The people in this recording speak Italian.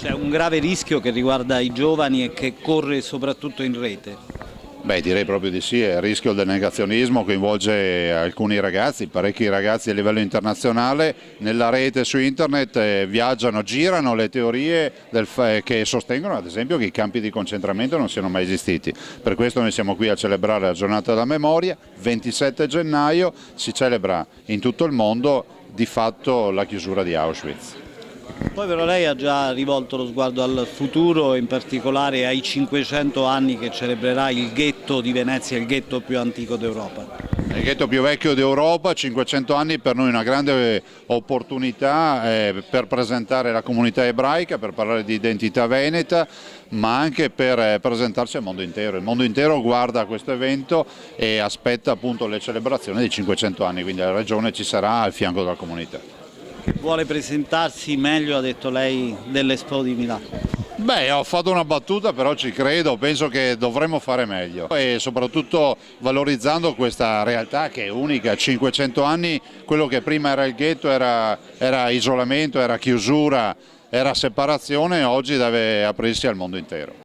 C'è un grave rischio che riguarda i giovani e che corre soprattutto in rete. Beh, direi proprio di sì, è il rischio del negazionismo, coinvolge alcuni ragazzi, parecchi ragazzi a livello internazionale, nella rete su internet viaggiano, girano le teorie che sostengono ad esempio che i campi di concentramento non siano mai esistiti. Per questo noi siamo qui a celebrare la giornata della memoria, 27 gennaio si celebra in tutto il mondo di fatto la chiusura di Auschwitz. Poi però lei ha già rivolto lo sguardo al futuro, in particolare ai 500 anni che celebrerà il ghetto di Venezia, il ghetto più antico d'Europa. Il ghetto più vecchio d'Europa, 500 anni per noi una grande opportunità per presentare la comunità ebraica, per parlare di identità veneta, ma anche per presentarsi al mondo intero. Il mondo intero guarda a questo evento e aspetta appunto le celebrazioni dei 500 anni, quindi la Regione ci sarà al fianco della comunità. Vuole presentarsi meglio, ha detto lei, dell'Expo di Milano. Beh, ho fatto una battuta, però ci credo, penso che dovremmo fare meglio e soprattutto valorizzando questa realtà che è unica, 500 anni, quello che prima era il ghetto era isolamento, era chiusura, era separazione, oggi deve aprirsi al mondo intero.